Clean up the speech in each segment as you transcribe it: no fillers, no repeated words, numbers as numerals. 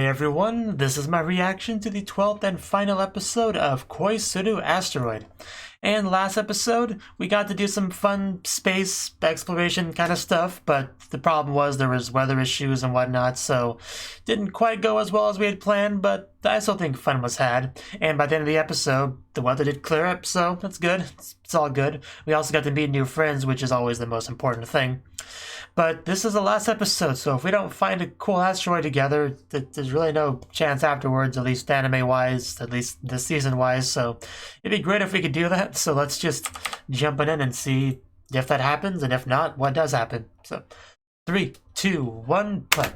everyone, this is my reaction to the 12th and final episode of Koisuru Asteroid. And last episode, we got to do some fun space exploration kind of stuff, but the problem was there was weather issues and whatnot, so didn't quite go as well as we had planned, but I still think fun was had. And by the end of the episode, the weather did clear up, so that's good. It's all good. We also got to meet new friends, which is always the most important thing. But this is the last episode, so if we don't find a cool asteroid together, there's really no chance afterwards, at least anime-wise, at least this season-wise, so it'd be great if we could do that, so let's just jump in and see if that happens, and if not, what does happen. So, 3, 2, 1, play.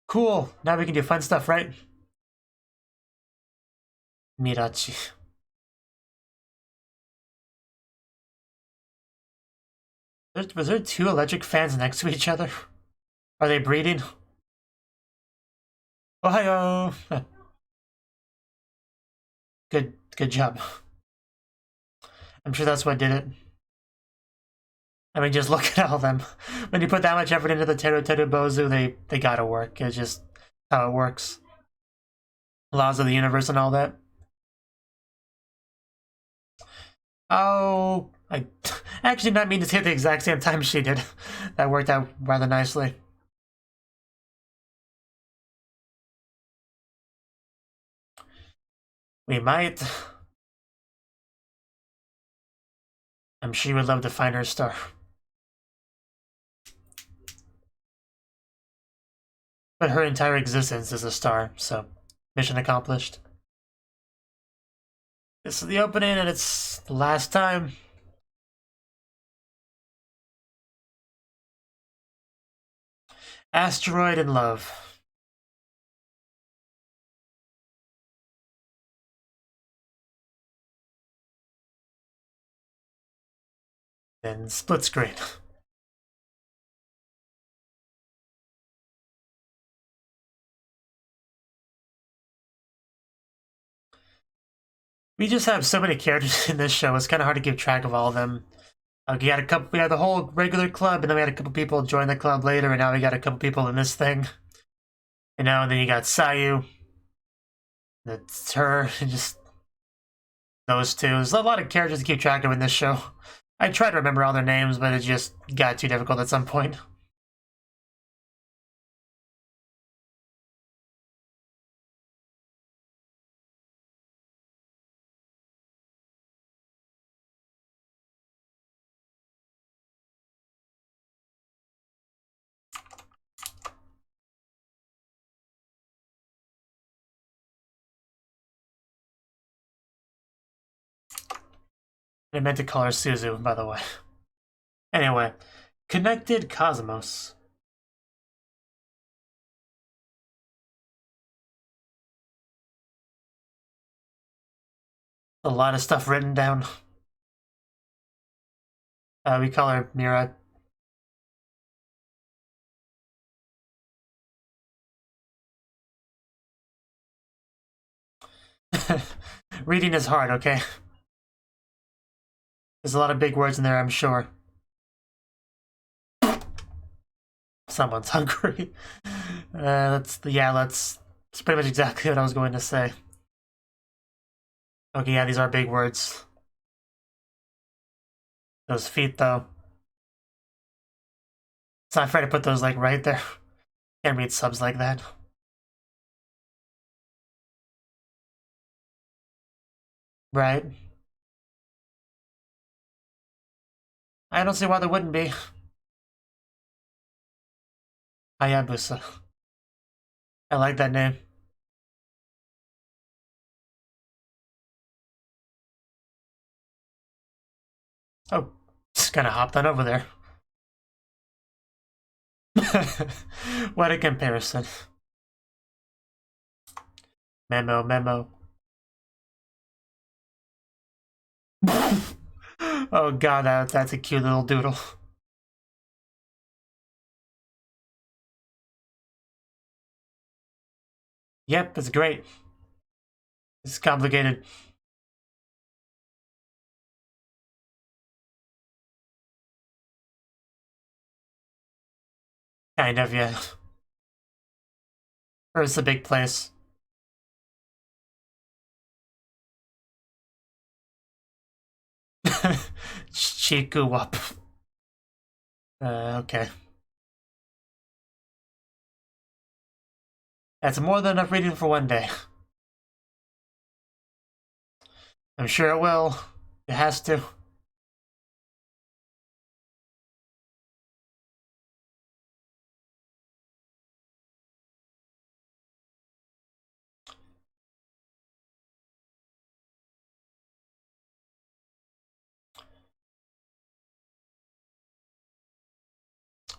Cool, now we can do fun stuff, right? Mirachi. Was there two electric fans next to each other? Are they breeding? Ohio! Good job. I'm sure that's what did it. I mean, just look at all of them. When you put that much effort into the Teru Bozu, they gotta work. It's just how it works. Laws of the universe and all that. Oh, I actually not mean to say at the exact same time she did. That worked out rather nicely. We might. I'm sure she would love to find her star. But her entire existence is a star, so mission accomplished. This is the opening, and it's the last time. Asteroid in love. Then split screen. We just have so many characters in this show, it's kind of hard to keep track of all of them. We had the whole regular club, and then we had a couple people join the club later, and now we got a couple people in this thing. And then you got Sayu. That's her, and just those two. There's a lot of characters to keep track of in this show. I tried to remember all their names, but it just got too difficult at some point. I meant to call her Suzu, by the way. Anyway, Connected Cosmos. A lot of stuff written down. We call her Mira. Reading is hard, okay? There's a lot of big words in there, I'm sure. Someone's hungry. That's pretty much exactly what I was going to say. Okay, yeah, these are big words. Those feet, though. It's not fair to put those, like, right there. Can't read subs like that. Right. I don't see why there wouldn't be. Hayabusa. I like that name. Oh, just kinda hopped on over there. What a comparison. Memo. Oh god, that's a cute little doodle. Yep, it's great. It's complicated. Kind of, yeah. Or is it a big place? Chiku up. Okay. That's more than enough reading for one day. I'm sure it will. It has to.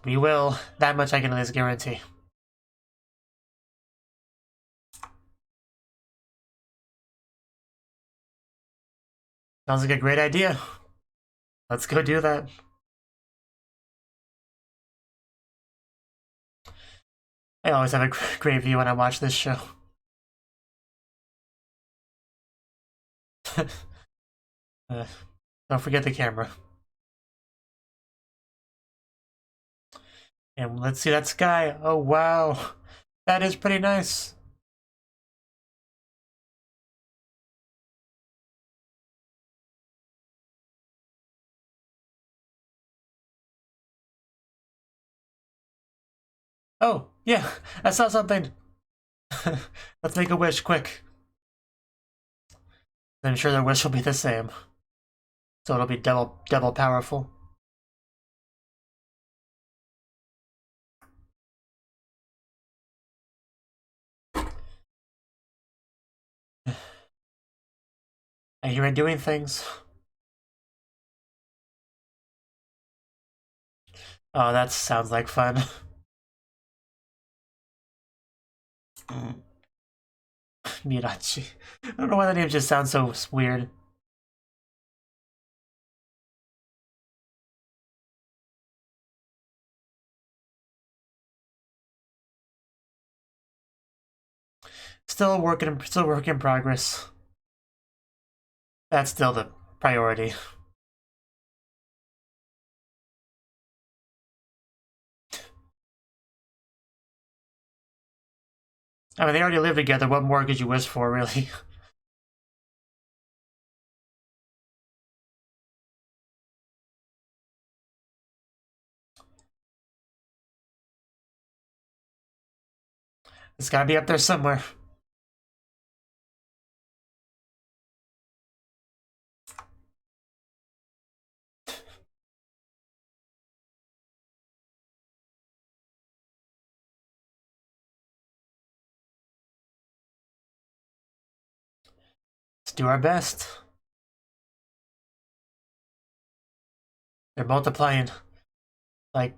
We will. That much I can at least guarantee. Sounds like a great idea. Let's go do that. I always have a great view when I watch this show. Don't forget the camera. And let's see that sky. Oh, wow. That is pretty nice. Oh, yeah. I saw something. Let's make a wish, quick. I'm sure their wish will be the same. So it'll be double powerful. I hear it doing things. Oh, that sounds like fun. Mirachi. I don't know why that name just sounds so weird. Still a work in progress. That's still the priority. I mean, they already live together. What more could you wish for, really? It's gotta be up there somewhere. Let's do our best. They're multiplying like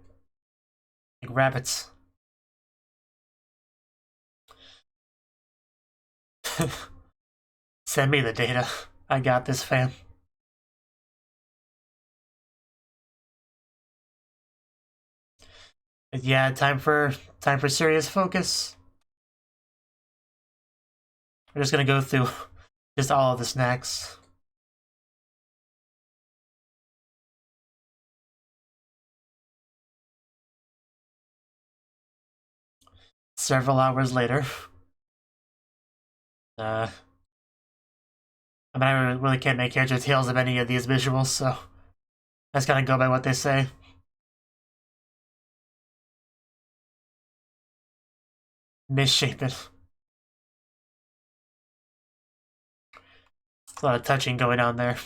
rabbits. Send me the data. I got this, fam. But yeah, time for serious focus. We're just gonna go through just all of the snacks. Several hours later. I mean, I really can't make heads or tails of any of these visuals, so I just gotta go by what they say. Misshapen. A lot of touching going on there.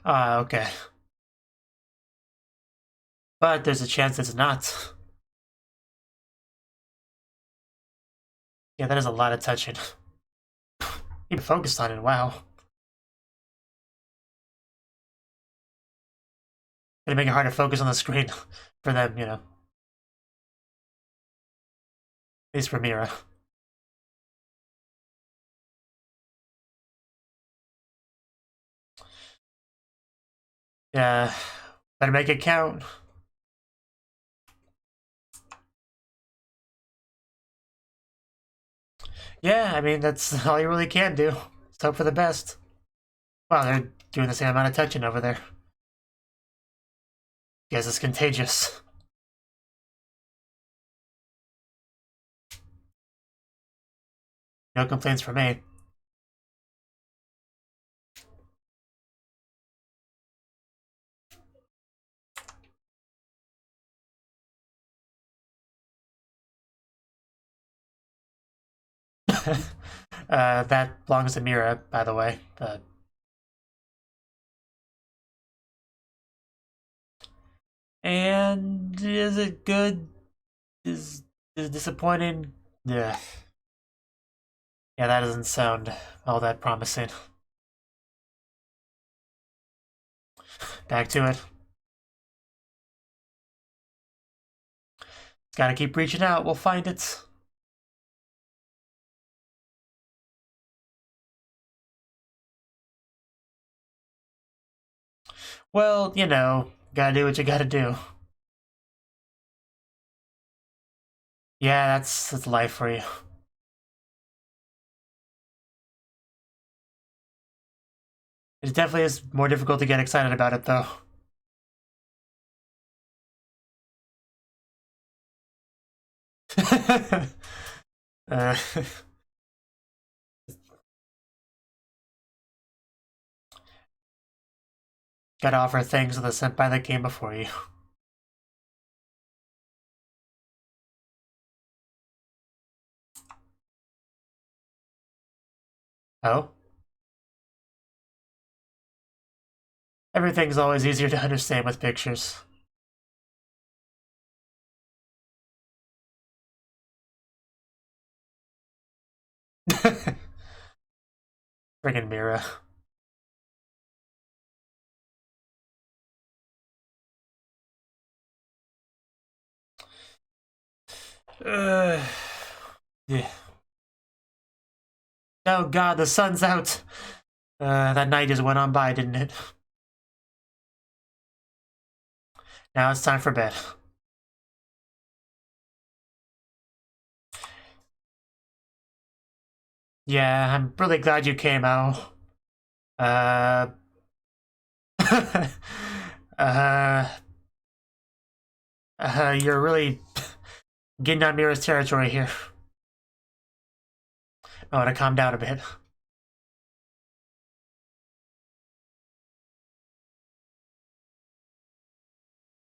Ah, okay. But there's a chance it's not. Yeah, that is a lot of touching. Even focused on it, wow. Gonna make it hard to focus on the screen for them, you know. At least for Mira. Yeah, better make it count. Yeah, I mean, that's all you really can do. Just hope for the best. Wow, they're doing the same amount of touching over there. Guess it's contagious. No complaints from me. That belongs to Mira, by the way. And is it good? Is it disappointing? Yeah. Yeah, that doesn't sound all that promising. Back to it. Gotta keep reaching out, we'll find it. Well, you know, gotta do what you gotta do. Yeah, that's life for you. It definitely is more difficult to get excited about it, though. uh, gotta offer thanks to the senpai that came before you. Oh? Everything's always easier to understand with pictures. Friggin' Mira. Yeah. Oh god, the sun's out. That night just went on by, didn't it? Now it's time for bed. Yeah, I'm really glad you came out. Uh, you're really getting on Mira's territory here. I want to calm down a bit.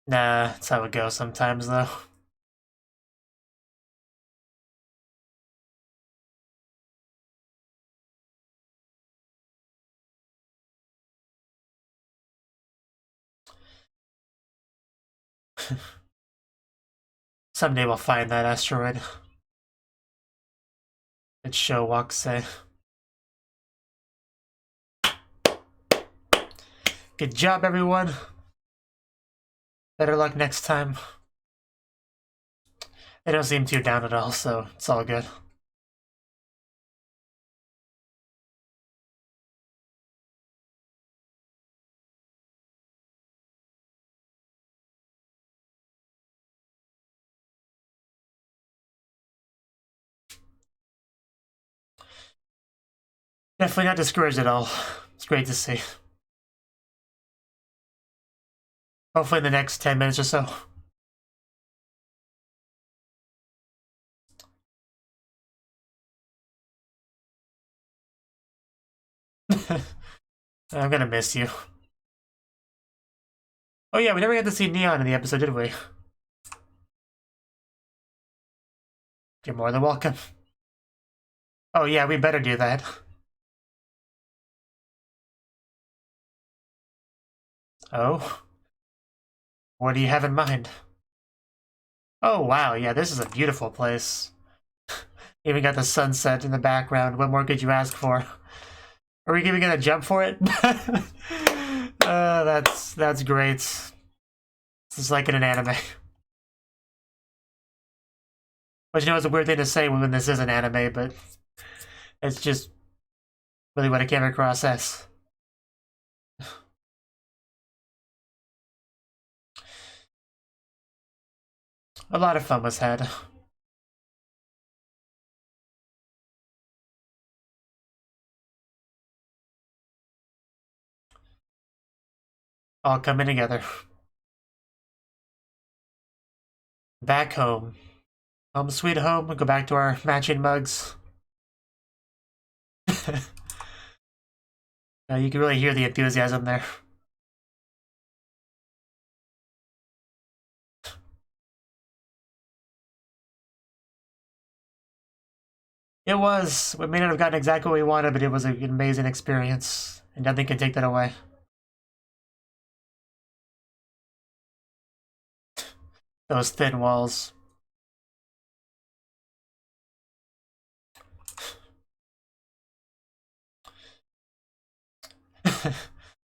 Nah, that's how it goes sometimes, though. Someday we'll find that asteroid. It's show walk say. Good job, everyone. Better luck next time. They don't seem too down at all, so it's all good. Definitely not discouraged at all. It's great to see. Hopefully in the next 10 minutes or so. I'm gonna miss you. Oh yeah, we never got to see Neon in the episode, did we? You're more than welcome. Oh yeah, we better do that. Oh? What do you have in mind? Oh wow, yeah, this is a beautiful place. Even got the sunset in the background. What more could you ask for? Are we even gonna jump for it? That's great. This is like in an anime. But you know, it's a weird thing to say when this is an anime, but it's just really what I came across as. A lot of fun was had. All coming together. Back home. Home sweet home. We'll go back to our matching mugs. You can really hear the enthusiasm there. It was. We may not have gotten exactly what we wanted, but it was an amazing experience, and nothing can take that away. Those thin walls.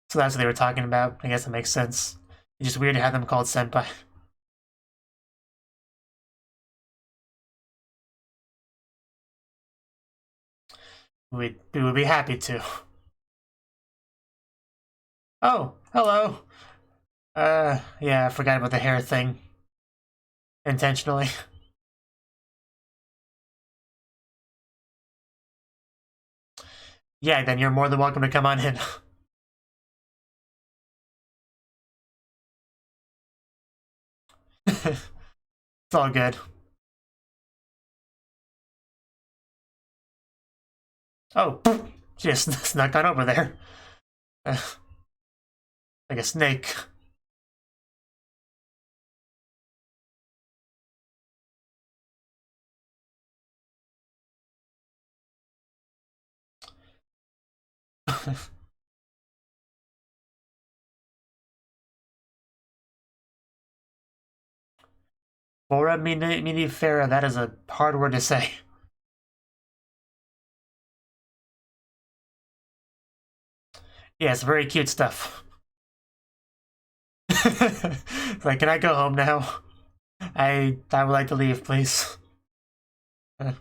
So that's what they were talking about. I guess that makes sense. It's just weird to have them called senpai. We would be happy to. Oh, hello. Yeah, I forgot about the hair thing. Intentionally. Yeah, then you're more than welcome to come on in. It's all good. Oh, just snuck on over there. Like a snake. Foraminifera, that is a hard word to say. Yeah, it's very cute stuff. Like, can I go home now? I would like to leave, please. We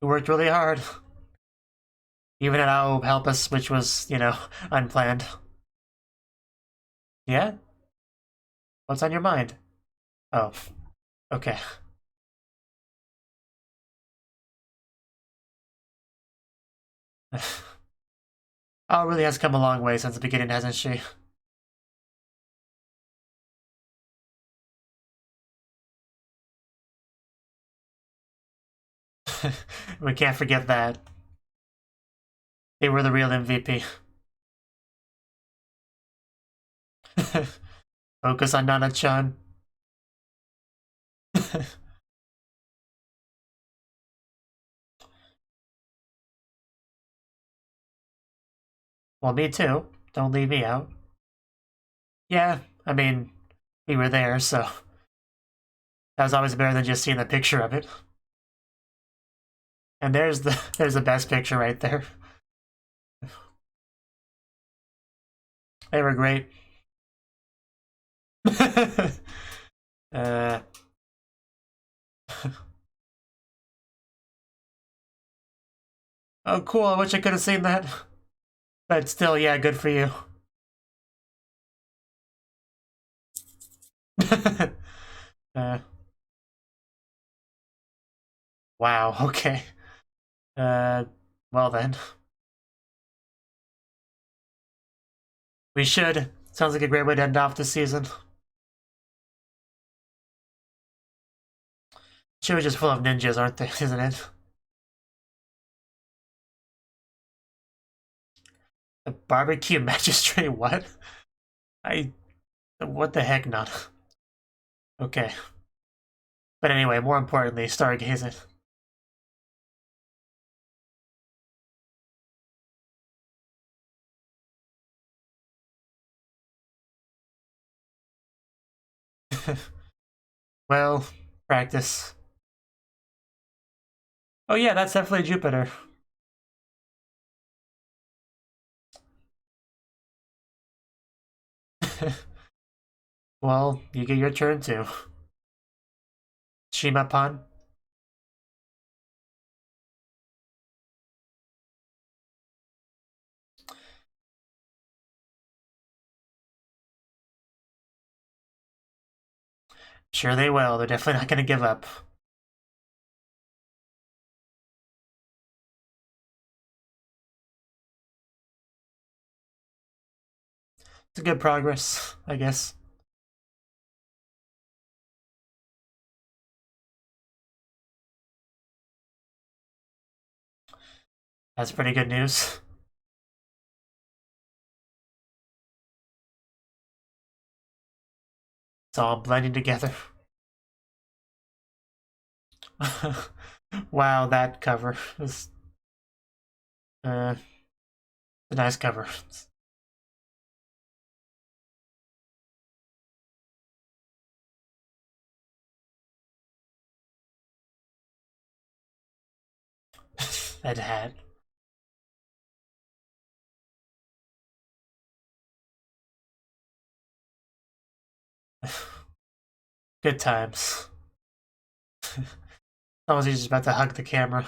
worked really hard. Even at our help us, which was, unplanned. Yeah? What's on your mind? Oh, okay. Oh, really has come a long way since the beginning, hasn't she? We can't forget that. They were the real MVP. Focus on Nanachin. Well, me too. Don't leave me out. Yeah, I mean, we were there, so that was always better than just seeing the picture of it. And there's the best picture right there. They were great. uh, oh, cool. I wish I could have seen that. But still, yeah, good for you. uh, wow, okay. Well then. We should. Sounds like a great way to end off the season. Show is just full of ninjas, aren't they? Isn't it? The barbecue magistrate, what? What the heck, not? Okay. But anyway, more importantly, stargazing. Well, practice. Oh yeah, that's definitely Jupiter. Well, you get your turn too. Shimapan. Sure they will. They're definitely not going to give up. It's a good progress, I guess. That's pretty good news. It's all blending together. Wow, that cover is a nice cover. That hat. Good times. Almost he's just about to hug the camera.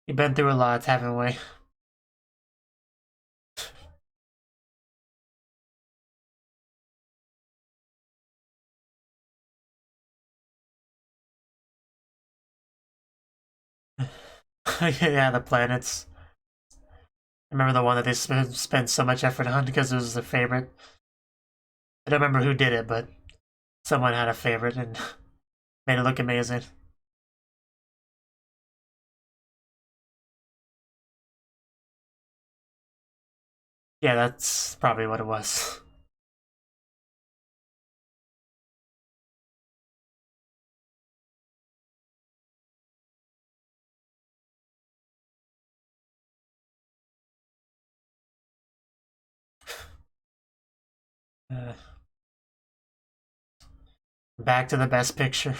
We've been through a lot, haven't we? Yeah, the planets. I remember the one that they spent so much effort on because it was a favorite. I don't remember who did it, but someone had a favorite and made it look amazing. Yeah, that's probably what it was. Back to the best picture.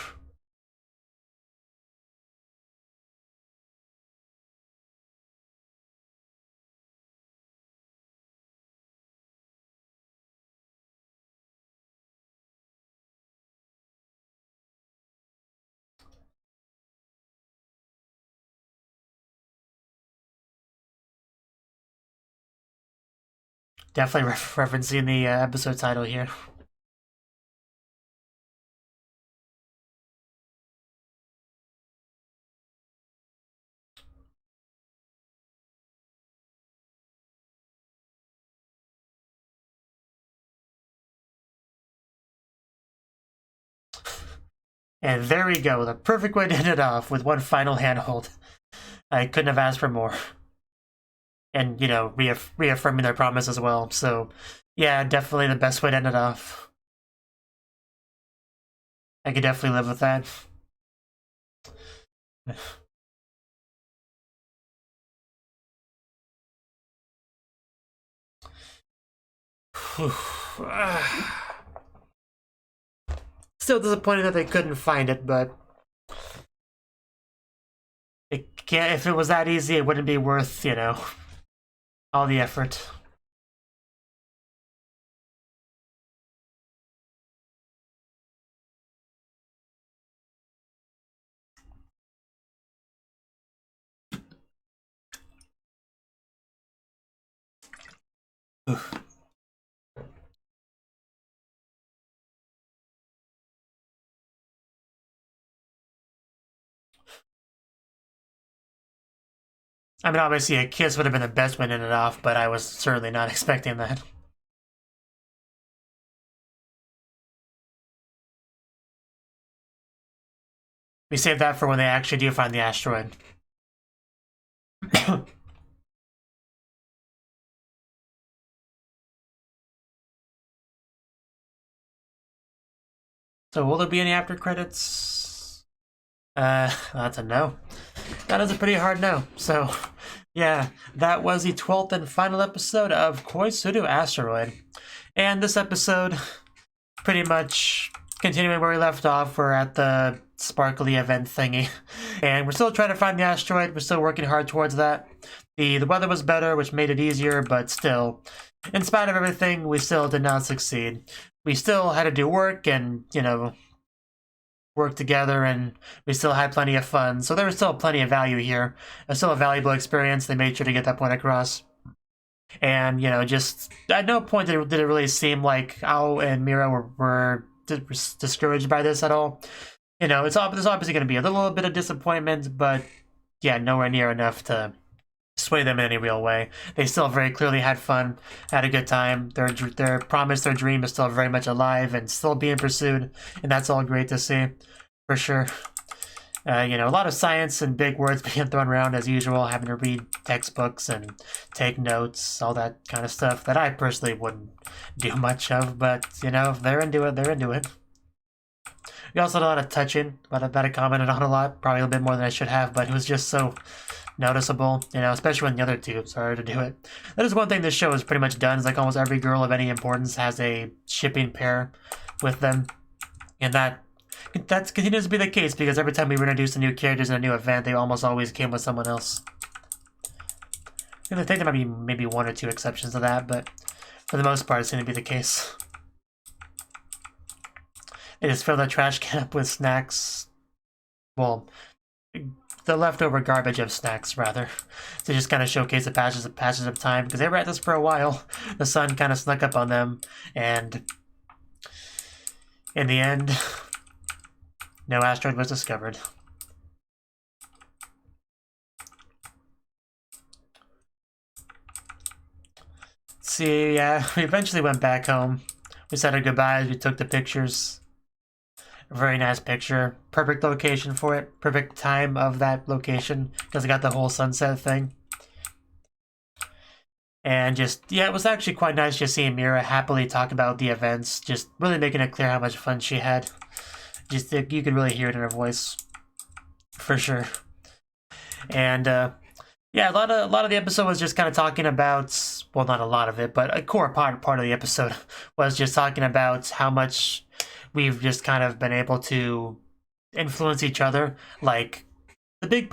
Definitely referencing the episode title here. And there we go, the perfect way to end it off with one final handhold. I couldn't have asked for more. And, you know, reaffirming their promise as well. So, yeah, definitely the best way to end it off. I could definitely live with that. Still disappointed that they couldn't find it, but it can't. If it was that easy, it wouldn't be worth, you know, all the effort. I mean, obviously a kiss would have been the best way to end it off, but I was certainly not expecting that. We saved that for when they actually do find the asteroid. So will there be any after credits? That's a no. That is a pretty hard no. So, yeah, that was the 12th and final episode of Koisuru Asteroid. And this episode, pretty much continuing where we left off, we're at the sparkly event thingy. And we're still trying to find the asteroid, we're still working hard towards that. The weather was better, which made it easier, but still, in spite of everything, we still did not succeed. We still had to do work and, you know, work together, and we still had plenty of fun. So there was still plenty of value here. It's still a valuable experience. They made sure to get that point across. And, you know, just at no point did it really seem like Ao and Mira were discouraged by this at all. You know, there's obviously going to be a little bit of disappointment, but yeah, nowhere near enough to sway them in any real way. They still very clearly had fun, had a good time. Their promise, their dream is still very much alive and still being pursued, and that's all great to see, for sure. You know, a lot of science and big words being thrown around as usual, having to read textbooks and take notes, all that kind of stuff that I personally wouldn't do much of, but, you know, if they're into it, they're into it. We also had a lot of touching, that I commented on a lot, probably a little bit more than I should have, but it was just so noticeable, you know, especially when the other two started to do it. That is one thing this show has pretty much done, is like almost every girl of any importance has a shipping pair with them, and that continues to be the case because every time we introduce the new characters in a new event, they almost always came with someone else. And I think there might be maybe one or two exceptions to that, but for the most part, it's going to be the case. They just fill the trash can up with snacks. Well, the leftover garbage of snacks, rather, to just kind of showcase the passage of time, because they were at this for a while. The sun kind of snuck up on them, and in the end, no asteroid was discovered. See, yeah, we eventually went back home. We said our goodbyes, we took the pictures. A very nice picture. Perfect location for it. Perfect time of that location, because it got the whole sunset thing. And just, yeah, it was actually quite nice just seeing Mira happily talk about the events, just really making it clear how much fun she had. Just, you could really hear it in her voice, for sure. And, yeah, a lot of the episode was just kind of talking about, well, not a lot of it, but a core part of the episode was just talking about how much we've just kind of been able to influence each other. Like, the big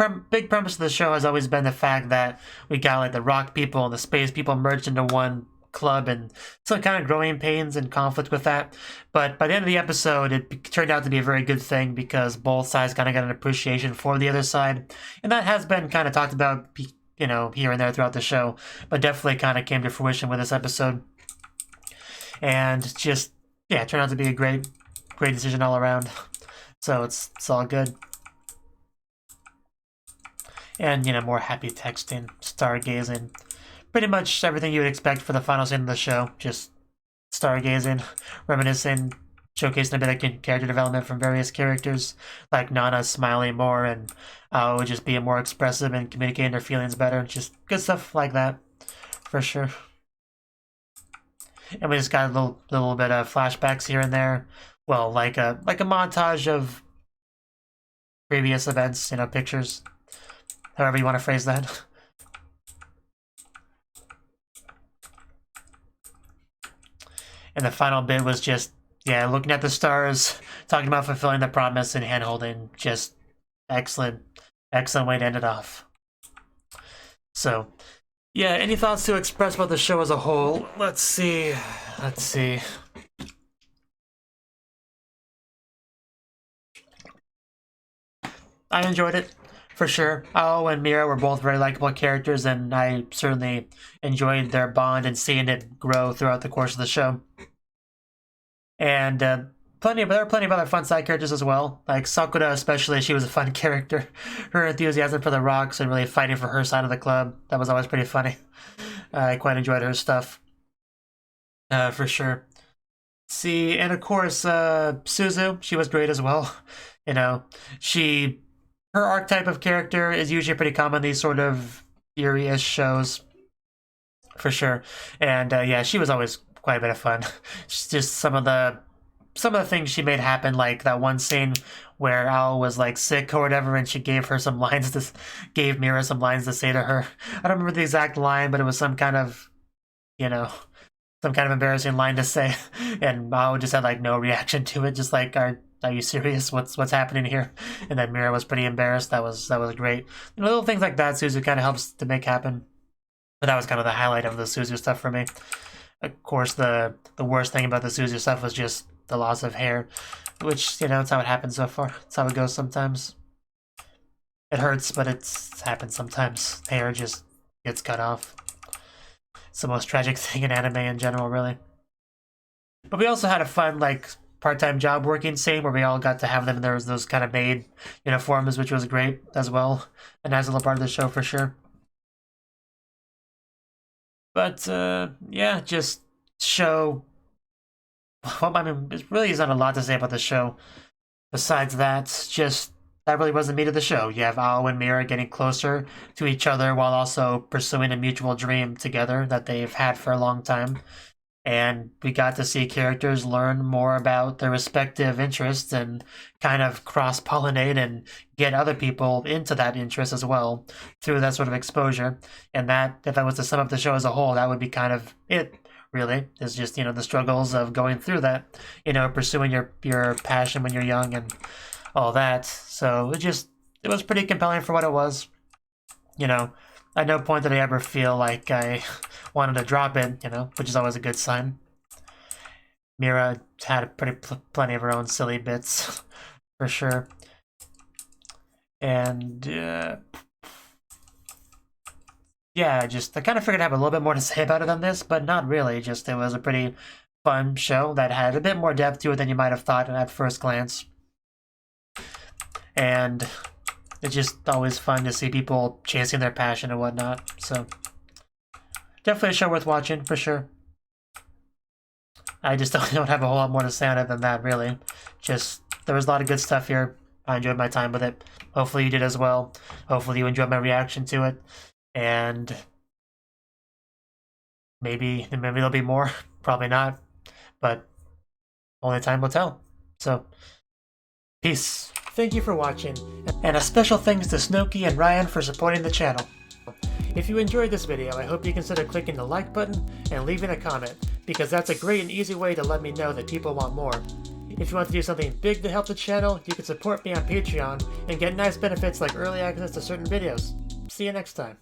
premise of the show has always been the fact that we got like the rock people and the space people merged into one club, and some kind of growing pains and conflict with that. But by the end of the episode, it turned out to be a very good thing because both sides kind of got an appreciation for the other side, and that has been kind of talked about, you know, here and there throughout the show, but definitely kind of came to fruition with this episode. And just, yeah, it turned out to be a great decision all around. So it's all good. And, you know, more happy texting, stargazing, pretty much everything you would expect for the final scene of the show. Just stargazing, reminiscing, showcasing a bit of character development from various characters, like Nana smiling more and just being more expressive and communicating their feelings better. Just good stuff like that, for sure. And we just got a little bit of flashbacks here and there. Well, like a montage of previous events, you know, pictures, however you want to phrase that. And the final bit was just, yeah, looking at the stars, talking about fulfilling the promise and hand-holding. Just excellent way to end it off. So, yeah, any thoughts to express about the show as a whole? Let's see. I enjoyed it, for sure. Ao and Mira were both very likable characters, and I certainly enjoyed their bond and seeing it grow throughout the course of the show. And there were plenty of other fun side characters as well. Like Sakura especially, she was a fun character. Her enthusiasm for the rocks and really fighting for her side of the club, that was always pretty funny. I quite enjoyed her stuff. For sure. See, and of course, Suzu, she was great as well. You know, her archetype of character is usually pretty common in these sort of eerie-ish shows, for sure. And yeah, she was always quite a bit of fun. Just some of the things she made happen, like that one scene where Al was like sick or whatever, and she gave Mira some lines to say to her. I don't remember the exact line, but it was some kind of, you know, some kind of embarrassing line to say, and Al just had like no reaction to it, just like, are you serious? What's happening here? And then Mira was pretty embarrassed. That was great. You know, little things like that Suzu kind of helps to make happen. But that was kind of the highlight of the Suzu stuff for me. Of course, the worst thing about the Suzu stuff was just the loss of hair, which, you know, that's how it happens so far. That's how it goes sometimes. It hurts, but it's happened sometimes. Hair just gets cut off. It's the most tragic thing in anime in general, really. But we also had a fun, like, part-time job working scene where we all got to have them. There was those kind of maid uniforms, which was great as well. A nice little part of the show for sure. But, yeah, just show... Well, I mean, it really isn't a lot to say about the show. Besides that, just... That really was the meat of the show. You have Ao and Mira getting closer to each other while also pursuing a mutual dream together that they've had for a long time. And we got to see characters learn more about their respective interests and kind of cross-pollinate and get other people into that interest as well through that sort of exposure. And that, if I was to sum up the show as a whole, that would be kind of it, really. It's just, the struggles of going through that, pursuing your passion when you're young and all that. So it was pretty compelling for what it was. At no point did I ever feel like I wanted to drop it, which is always a good sign. Mira had plenty of her own silly bits, for sure. And, yeah, I kind of figured I'd have a little bit more to say about it than this, but not really. It was a pretty fun show that had a bit more depth to it than you might have thought at first glance. And it's just always fun to see people chasing their passion and whatnot. So definitely a show worth watching for sure. I just don't have a whole lot more to say on it than that, really. There was a lot of good stuff here. I enjoyed my time with it. Hopefully you did as well. Hopefully you enjoyed my reaction to it. And maybe there'll be more. Probably not. But only time will tell. So, peace. Thank you for watching, and a special thanks to Cnouki and Ryan for supporting the channel. If you enjoyed this video, I hope you consider clicking the like button and leaving a comment, because that's a great and easy way to let me know that people want more. If you want to do something big to help the channel, you can support me on Patreon and get nice benefits like early access to certain videos. See you next time.